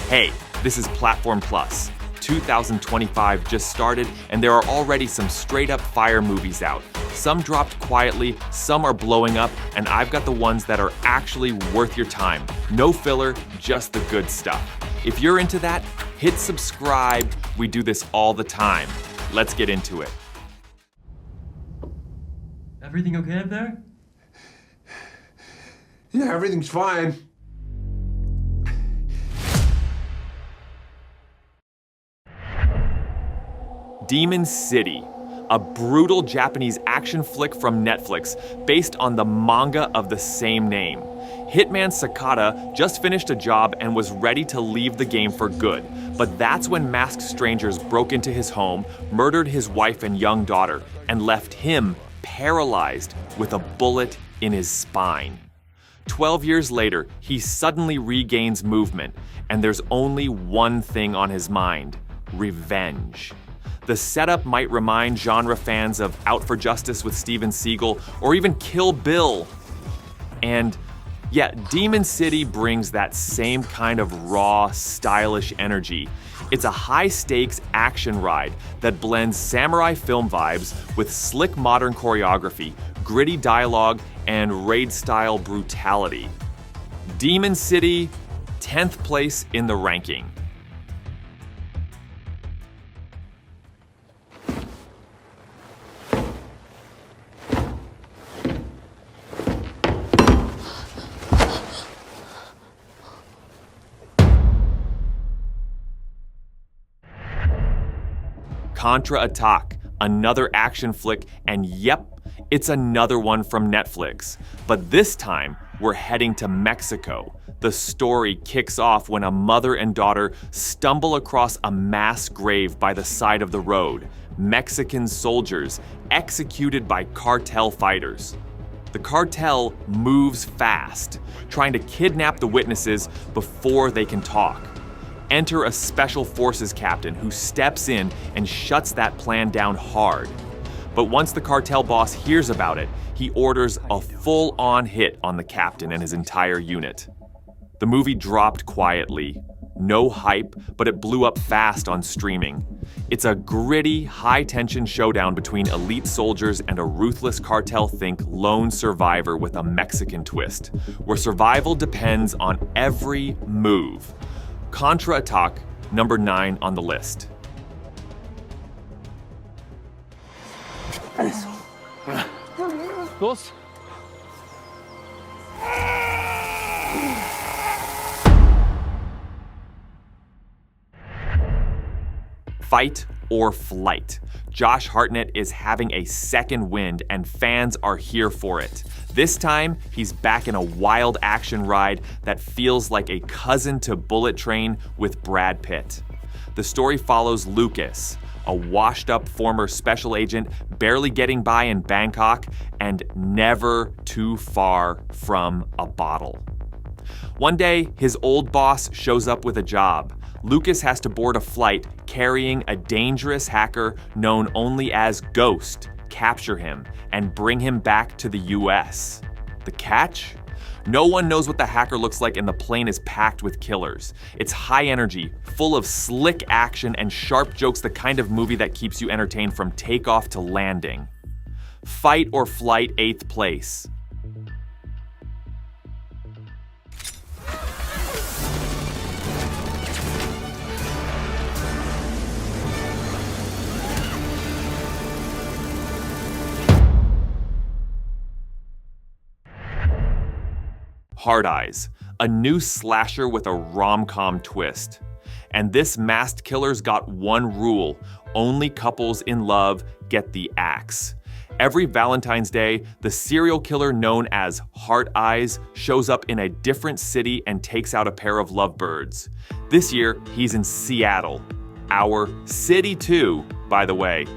Hey, this is Platform Plus. 2025 just started, and there are already some straight-up fire movies out. Some dropped quietly, some are blowing up, and I've got the ones that are actually worth your time. No filler, just the good stuff. If you're into that, hit subscribe. We do this all the time. Let's get into it. Everything okay up there? Yeah, everything's fine. Demon City, a brutal Japanese action flick from Netflix based on the manga of the same name. Hitman Sakata just finished a job and was ready to leave the game for good, but that's when masked strangers broke into his home, murdered his wife and young daughter, and left him paralyzed with a bullet in his spine. 12 years later, he suddenly regains movement, and there's only one thing on his mind: revenge. The setup might remind genre fans of Out for Justice with Steven Seagal, or even Kill Bill. And yeah, Demon City brings that same kind of raw, stylish energy. It's a high-stakes action ride that blends samurai film vibes with slick modern choreography, gritty dialogue, and raid-style brutality. Demon City, 10th place in the ranking. Contraataque, another action flick, and yep, it's another one from Netflix. But this time, we're heading to Mexico. The story kicks off when a mother and daughter stumble across a mass grave by the side of the road. Mexican soldiers executed by cartel fighters. The cartel moves fast, trying to kidnap the witnesses before they can talk. Enter a special forces captain who steps in and shuts that plan down hard. But once the cartel boss hears about it, he orders a full-on hit on the captain and his entire unit. The movie dropped quietly. No hype, but it blew up fast on streaming. It's a gritty, high-tension showdown between elite soldiers and a ruthless cartel-think lone survivor with a Mexican twist, where survival depends on every move. Contraataque, number 9 on the list. Dos. Fight or flight. Josh Hartnett is having a second wind, and fans are here for it. This time, he's back in a wild action ride that feels like a cousin to Bullet Train with Brad Pitt. The story follows Lucas, a washed-up former special agent barely getting by in Bangkok and never too far from a bottle. One day, his old boss shows up with a job. Lucas has to board a flight carrying a dangerous hacker known only as Ghost, capture him, and bring him back to the US. The catch? No one knows what the hacker looks like, and the plane is packed with killers. It's high energy, full of slick action and sharp jokes, the kind of movie that keeps you entertained from takeoff to landing. Fight or Flight, 8th place. Hard Eyes, a new slasher with a rom-com twist. And this masked killer's got one rule: only couples in love get the axe. Every Valentine's Day, the serial killer known as Heart Eyes shows up in a different city and takes out a pair of lovebirds. This year, he's in Seattle. Our city too, by the way.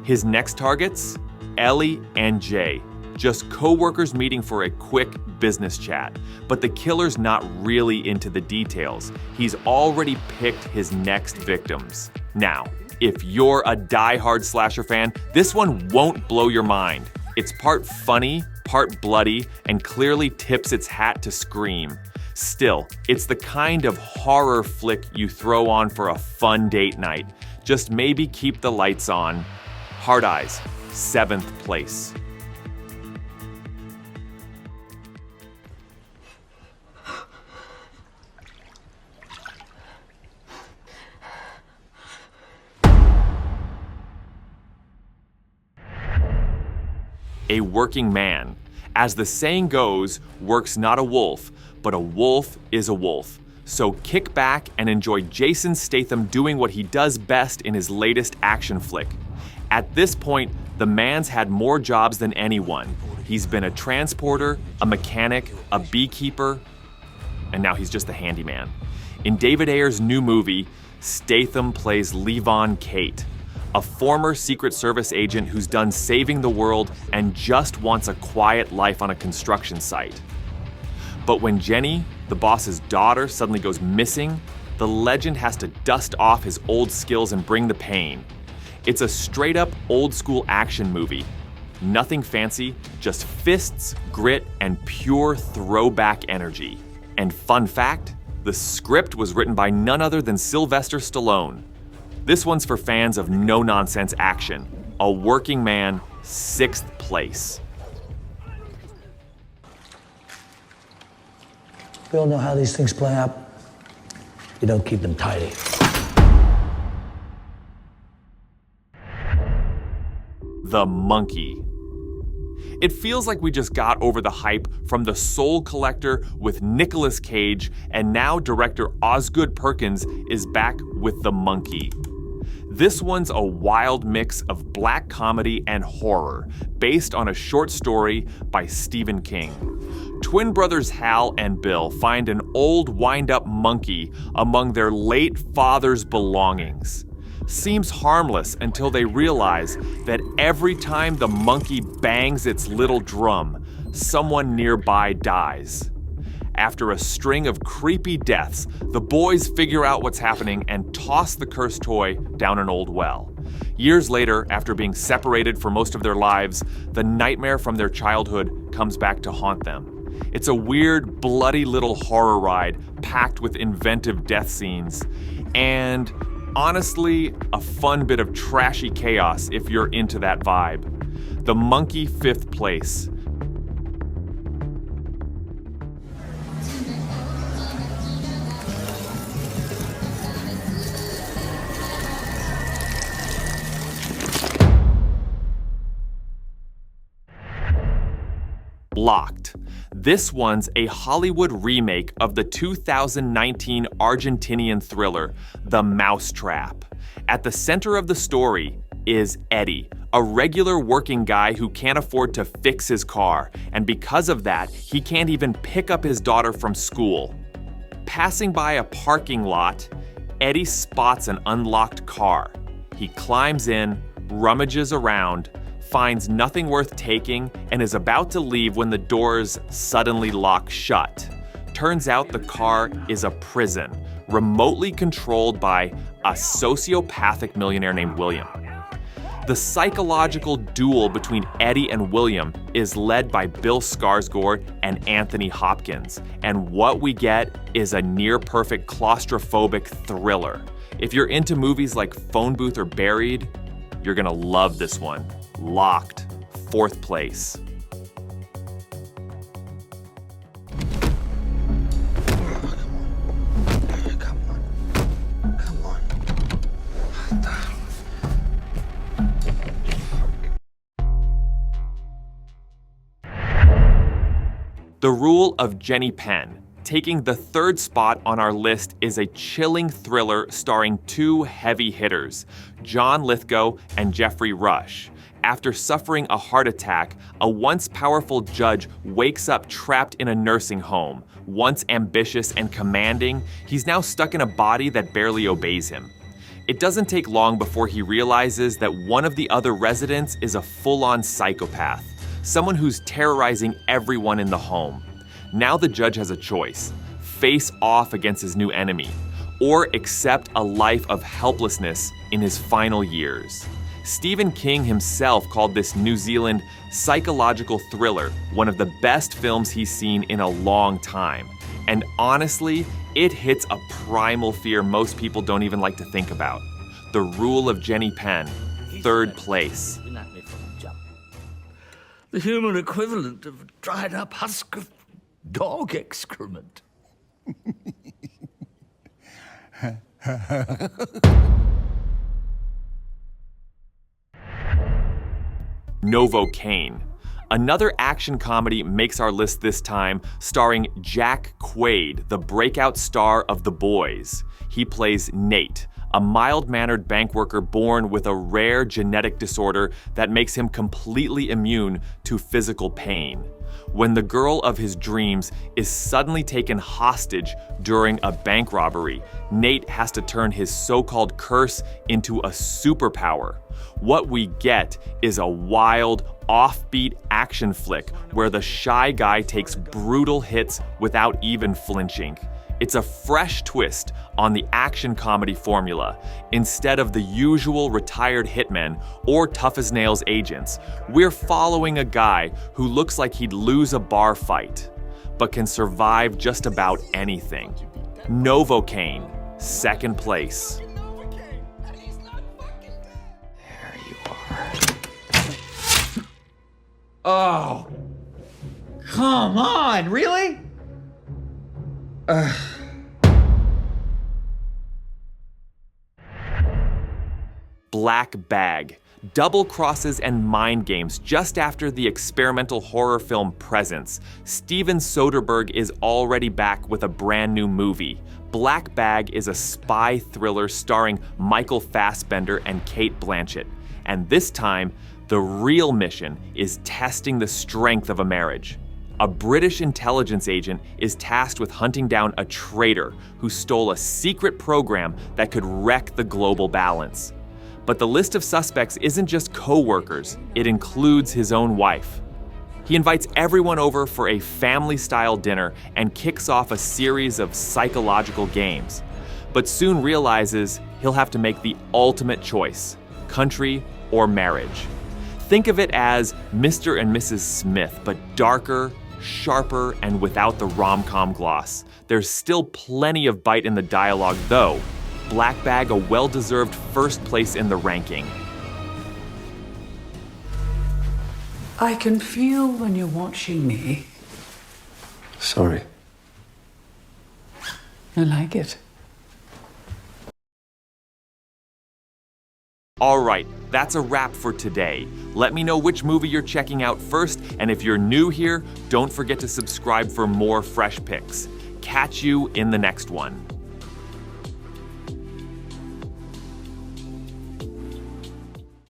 His next targets? Ellie and Jay. Just co-workers meeting for a quick business chat. But the killer's not really into the details. He's already picked his next victims. Now, if you're a die-hard slasher fan, this one won't blow your mind. It's part funny, part bloody, and clearly tips its hat to Scream. Still, it's the kind of horror flick you throw on for a fun date night. Just maybe keep the lights on. Hard Eyes, 7th place. A Working Man. As the saying goes, work's not a wolf, but a wolf is a wolf. So kick back and enjoy Jason Statham doing what he does best in his latest action flick. At this point, the man's had more jobs than anyone. He's been a transporter, a mechanic, a beekeeper, and now he's just the handyman. In David Ayer's new movie, Statham plays Levon Kate, a former Secret Service agent who's done saving the world and just wants a quiet life on a construction site. But when Jenny, the boss's daughter, suddenly goes missing, the legend has to dust off his old skills and bring the pain. It's a straight-up old-school action movie. Nothing fancy, just fists, grit, and pure throwback energy. And fun fact, the script was written by none other than Sylvester Stallone. This one's for fans of no-nonsense action. A Working Man, 6th place. We all know how these things play out. You don't keep them tidy. The Monkey. It feels like we just got over the hype from The Soul Collector with Nicolas Cage, and now director Osgood Perkins is back with The Monkey. This one's a wild mix of black comedy and horror, based on a short story by Stephen King. Twin brothers Hal and Bill find an old wind-up monkey among their late father's belongings. Seems harmless until they realize that every time the monkey bangs its little drum, someone nearby dies. After a string of creepy deaths, the boys figure out what's happening and toss the cursed toy down an old well. Years later, after being separated for most of their lives, the nightmare from their childhood comes back to haunt them. It's a weird, bloody little horror ride packed with inventive death scenes, and honestly, a fun bit of trashy chaos if you're into that vibe. The Monkey, 5th place. Locked. This one's a Hollywood remake of the 2019 Argentinian thriller, The Mousetrap. At the center of the story is Eddie, a regular working guy who can't afford to fix his car, and because of that, he can't even pick up his daughter from school. Passing by a parking lot, Eddie spots an unlocked car. He climbs in, rummages around, finds nothing worth taking, and is about to leave when the doors suddenly lock shut. Turns out the car is a prison, remotely controlled by a sociopathic millionaire named William. The psychological duel between Eddie and William is led by Bill Skarsgård and Anthony Hopkins, and what we get is a near-perfect claustrophobic thriller. If you're into movies like Phone Booth or Buried, you're gonna love this one. Locked, 4th place. Come on. The Rule of Jenny Penn. Taking the 3rd spot on our list is a chilling thriller starring 2 heavy hitters, John Lithgow and Jeffrey Rush. After suffering a heart attack, a once powerful judge wakes up trapped in a nursing home. Once ambitious and commanding, he's now stuck in a body that barely obeys him. It doesn't take long before he realizes that one of the other residents is a full-on psychopath, someone who's terrorizing everyone in the home. Now the judge has a choice: face off against his new enemy, or accept a life of helplessness in his final years. Stephen King himself called this New Zealand psychological thriller one of the best films he's seen in a long time. And honestly, it hits a primal fear most people don't even like to think about. The Rule of Jenny Penn, third place. The human equivalent of a dried up husk of dog excrement. Novocaine. Another action comedy makes our list this time, starring Jack Quaid, the breakout star of The Boys. He plays Nate, a mild-mannered bank worker born with a rare genetic disorder that makes him completely immune to physical pain. When the girl of his dreams is suddenly taken hostage during a bank robbery, Nate has to turn his so-called curse into a superpower. What we get is a wild, offbeat action flick where the shy guy takes brutal hits without even flinching. It's a fresh twist on the action comedy formula. Instead of the usual retired hitmen or tough-as-nails agents, we're following a guy who looks like he'd lose a bar fight, but can survive just about anything. Novocaine, second place. Oh, come on, really? Black Bag. Double crosses and mind games just after the experimental horror film Presence. Steven Soderbergh is already back with a brand new movie. Black Bag is a spy thriller starring Michael Fassbender and Cate Blanchett. And this time, the real mission is testing the strength of a marriage. A British intelligence agent is tasked with hunting down a traitor who stole a secret program that could wreck the global balance. But the list of suspects isn't just co-workers, it includes his own wife. He invites everyone over for a family-style dinner and kicks off a series of psychological games, but soon realizes he'll have to make the ultimate choice: country or marriage. Think of it as Mr. and Mrs. Smith, but darker, sharper, and without the rom-com gloss. There's still plenty of bite in the dialogue though. Black Bag a well-deserved first place in the ranking. I can feel when you're watching me. Sorry. I like it. Alright, that's a wrap for today. Let me know which movie you're checking out first, and if you're new here, don't forget to subscribe for more fresh picks. Catch you in the next one.